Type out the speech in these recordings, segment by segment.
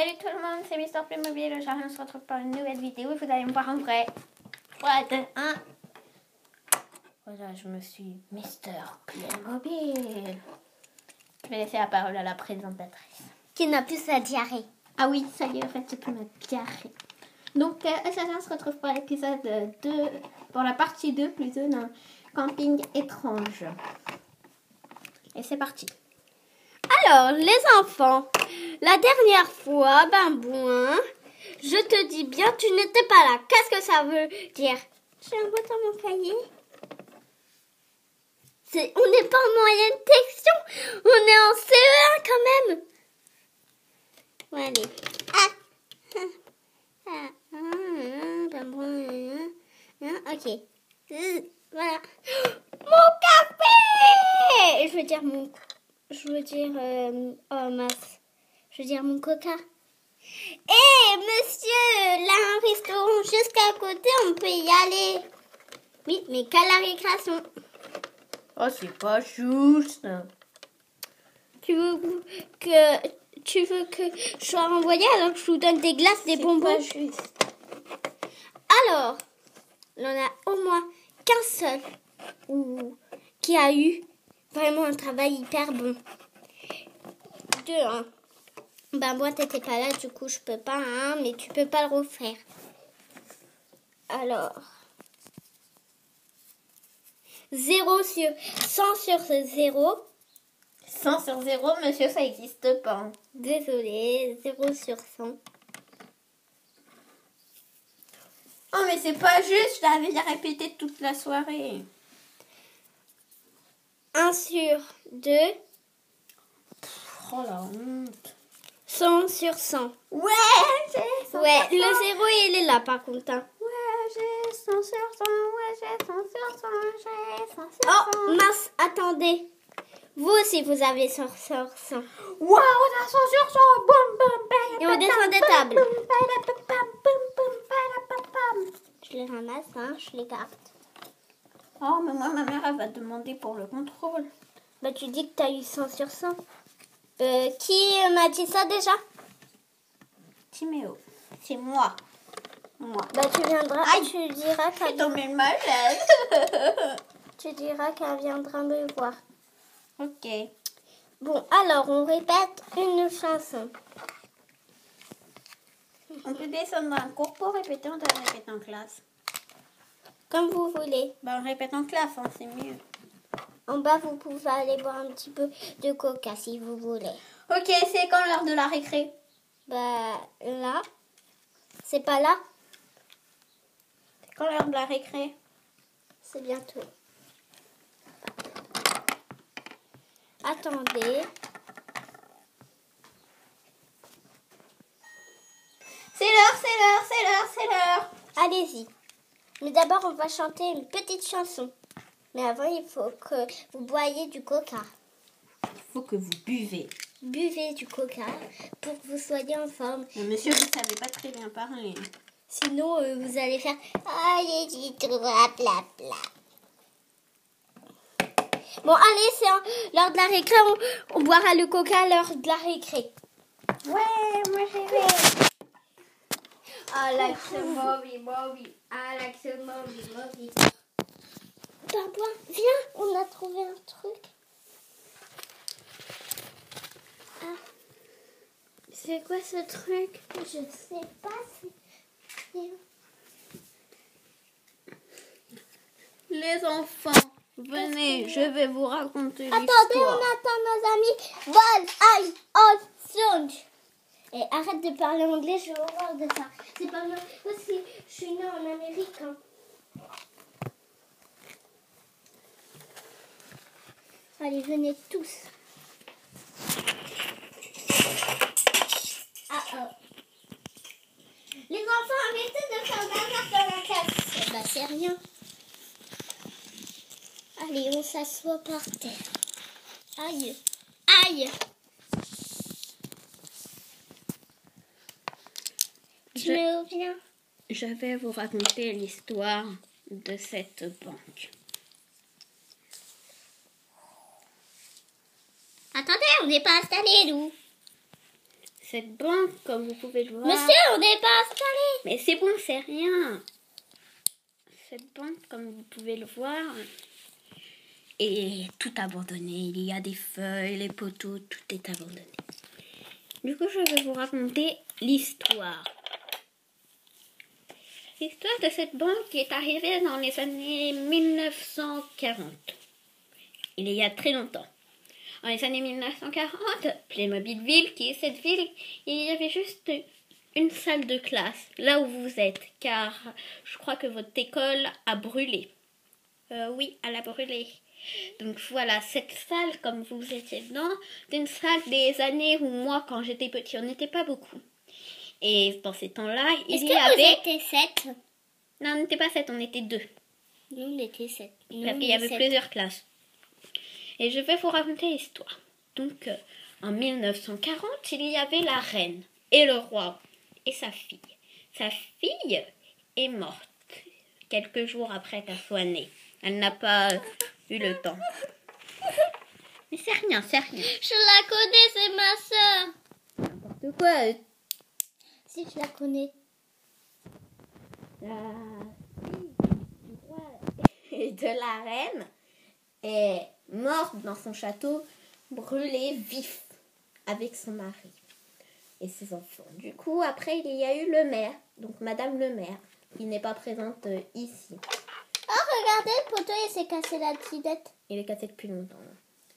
Salut tout le monde, c'est Mister Playmobil. Aujourd'hui on se retrouve pour une nouvelle vidéo et vous allez me voir en vrai. 3, 2, 1. Voilà, je me suis Mister Playmobil. Je vais laisser la parole à la présentatrice. Qui n'a plus sa diarrhée. Ah oui, ça y est, en fait, c'est plus ma diarrhée. Donc, aujourd'hui on se retrouve pour l'épisode 2, pour la partie 2 plutôt d'un camping étrange. Et c'est parti. Alors, les enfants, la dernière fois, je te dis bien, tu n'étais pas là. Qu'est-ce que ça veut dire? J'ai un mot dans mon cahier. On n'est pas en moyenne section, on est en CE1 quand même. Bon, allez. Ok. Voilà. Mon café! Oh mince. Je veux dire mon coca. Monsieur, là un restaurant juste à côté, on peut y aller. Oui, mais qu'à la récréation. Oh, c'est pas juste. Tu veux que je sois renvoyée alors que je vous donne des glaces, des bonbons? Pas juste. Alors, on en a au moins qu'un seul qui a eu vraiment un travail hyper bon. 2, hein. Moi, t'étais pas là, du coup, je peux pas, hein, mais tu peux pas le refaire. Alors, 100 sur 0. 100 sur 0, monsieur, ça n'existe pas. Désolée, 0 sur 100. Oh, mais c'est pas juste, je l'avais répété toute la soirée. 1 sur 2. Oh la honte. 100 sur 100. Ouais, j'ai 100 Ouais, sur 100. le 0, il est là, par contre. Hein. Ouais, j'ai 100 sur 100. Ouais, j'ai 100 sur 100. J'ai 100 sur 100. Oh, mince, attendez. Vous aussi, vous avez 100 sur 100. Waouh, on a 100 sur 100. Boum, boum, Et on descend des tables. Boum. Je les ramasse, hein, je les garde. Oh, mais moi, ma mère, elle va demander pour le contrôle. Tu dis que tu as eu 100 sur 100. Qui m'a dit ça déjà? Timéo. C'est moi. Moi. Tu viendras et tu diras J'ai tombé malade. qu'elle viendra me voir. Ok. Bon, alors, on répète une chanson. On peut descendre dans un cours pour répéter, on doit répéter en classe. Comme vous voulez. On répète en classe, hein, c'est mieux. En bas, vous pouvez aller boire un petit peu de coca si vous voulez. Ok, c'est quand l'heure de la récré? Là. C'est pas là? C'est quand l'heure de la récré? C'est bientôt. Attendez. C'est l'heure. Allez-y. Mais d'abord, on va chanter une petite chanson. Mais avant, il faut que vous boiez du coca. Il faut que vous buvez. Buvez du coca pour que vous soyez en forme. Mais monsieur, vous ne savez pas très bien parler. Sinon, vous allez faire « Allez-y, bla bla bla ». Bon, allez, c'est l'heure de la récré. On boira le coca à l'heure de la récré. Ouais, moi j'y vais. I like the movie. I like the movie. Viens, on a trouvé un truc. C'est quoi ce truc? Je sais pas. Les enfants, venez, je vais vous raconter l'histoire. Attendez, on attend nos amis. Ball, I, all, sound. Et arrête de parler anglais, j'ai horreur de ça. C'est pas moi aussi, je suis née en Amérique. Hein. Allez, venez tous. Les enfants, arrêtez de faire bazar dans la classe. C'est rien. Allez, on s'assoit par terre. Aïe. Aïe. Je vais vous raconter l'histoire de cette banque. Attendez, on n'est pas installés, nous. cette banque, comme vous pouvez le voir. Monsieur, on n'est pas installé. Mais c'est bon, c'est rien. Cette banque, comme vous pouvez le voir, est tout abandonné. Il y a des feuilles, les poteaux, tout est abandonné. Du coup, je vais vous raconter l'histoire. L'histoire de cette banque est arrivée dans les années 1940. Il y a très longtemps. Dans les années 1940, Playmobilville, qui est cette ville, il y avait juste une salle de classe, là où vous êtes, car je crois que votre école a brûlé. Oui, elle a brûlé. Donc voilà, cette salle, comme vous étiez dedans, c'est une salle des années où moi, quand j'étais petit, on n'était pas beaucoup. Et dans ces temps-là, il y avait... Est-ce que vous étiez 7? Non, on n'était pas 7, on était 2. Nous, on était 7. Parce qu'il y avait plusieurs classes. Et je vais vous raconter l'histoire. Donc, en 1940, il y avait la reine et le roi et sa fille. Sa fille est morte quelques jours après qu'elle soit née. Elle n'a pas eu le temps. Mais c'est rien, c'est rien. Je la connais, c'est ma soeur. N'importe quoi. Si, je la connais. La fille du roi et de la reine est morte dans son château, brûlée vif avec son mari et ses enfants. Du coup, après, il y a eu le maire, donc Madame le maire, qui n'est pas présente ici. Oh, regardez, le poteau, il s'est cassé la tidette. Il est cassé depuis longtemps.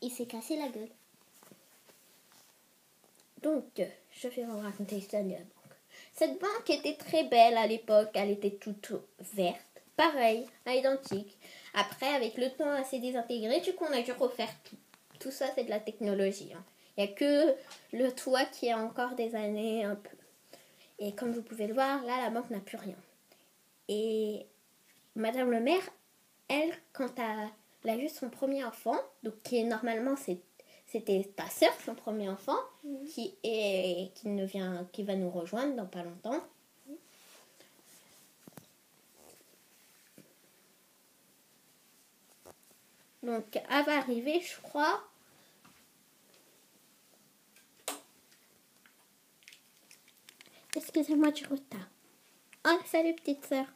Il s'est cassé la gueule. Donc, je vais vous raconter l'histoire de la banque. Cette banque était très belle à l'époque, elle était toute verte, pareil, à identique. Après, avec le temps, elle s'est désintégrée, du coup, on a dû refaire tout. Tout ça, c'est de la technologie. Hein. Il n'y a que le toit qui a encore des années un peu. Et comme vous pouvez le voir, là, la banque n'a plus rien. Et Madame le maire, elle, quand elle a eu son premier enfant, donc qui est normalement, c'était ta sœur, son premier enfant, qui va nous rejoindre dans pas longtemps. Donc, elle va arriver, je crois. Excusez-moi du retard. Oh, salut petite sœur.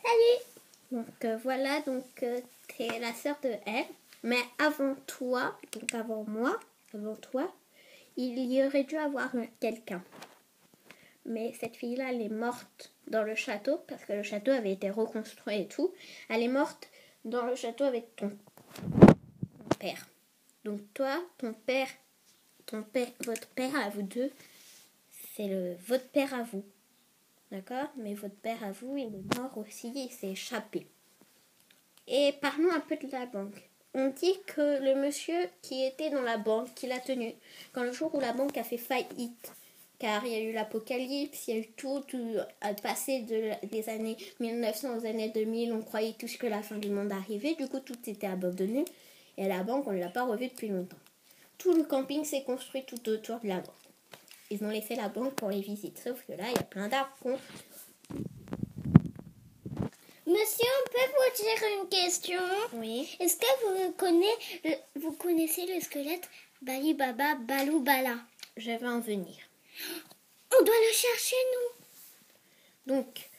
Salut. Donc voilà, t'es la sœur de elle. Mais avant toi, donc avant moi, avant toi, il y aurait dû avoir quelqu'un. Mais cette fille-là, elle est morte dans le château, parce que le château avait été reconstruit et tout. Elle est morte dans le château avec ton père. Donc toi, votre père à vous deux, c'est votre père à vous. D'accord? Mais votre père à vous, il est mort aussi, il s'est échappé. Et parlons un peu de la banque. On dit que le monsieur qui était dans la banque, qui l'a tenu, quand le jour où la banque a fait faillite, car il y a eu l'apocalypse, il y a eu tout passé des années 1900 aux années 2000, on croyait tous que la fin du monde arrivait, du coup tout était abandonné, et la banque, on ne l'a pas revue depuis longtemps. Tout le camping s'est construit tout autour de la banque. Ils ont laissé la banque pour les visites, sauf que là, il y a plein d'arbres qu'on... Monsieur, on peut vous dire une question? Oui. Est-ce que vous connaissez le squelette Bali Baba Balou Bala? Je vais en venir. On doit le chercher, nous. Donc,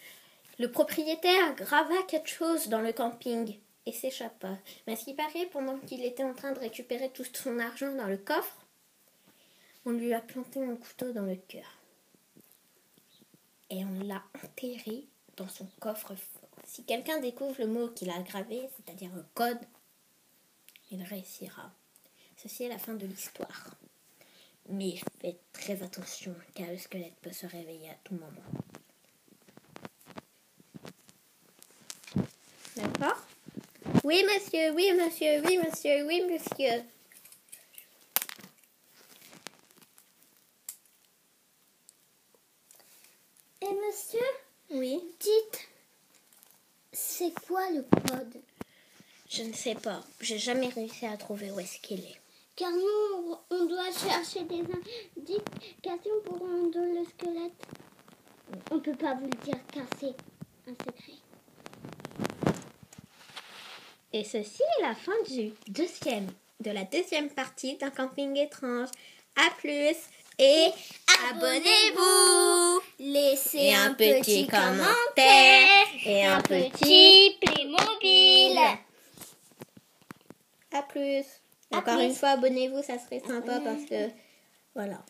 le propriétaire grava quelque chose dans le camping et s'échappa. Mais à ce qui paraît, pendant qu'il était en train de récupérer tout son argent dans le coffre, on lui a planté un couteau dans le cœur. Et on l'a enterré dans son coffre-fort. Si quelqu'un découvre le mot qu'il a gravé, c'est-à-dire un code, il réussira. Ceci est la fin de l'histoire. Mais faites très attention, car le squelette peut se réveiller à tout moment. D'accord? Oui, monsieur, oui, monsieur, oui, monsieur, oui, monsieur. Et monsieur, Oui? dites, c'est quoi le code? Je ne sais pas. J'ai jamais réussi à trouver où est-ce qu'il est. Car nous, on doit chercher des indications pour rendre le squelette. On ne peut pas vous le dire car c'est un secret. Et ceci est la fin de la deuxième partie d'un camping étrange. À plus et à abonnez-vous. Laissez Et un petit commentaire et un petit Playmobil. À plus. À Encore plus. une fois, abonnez-vous, ça serait sympa parce que voilà.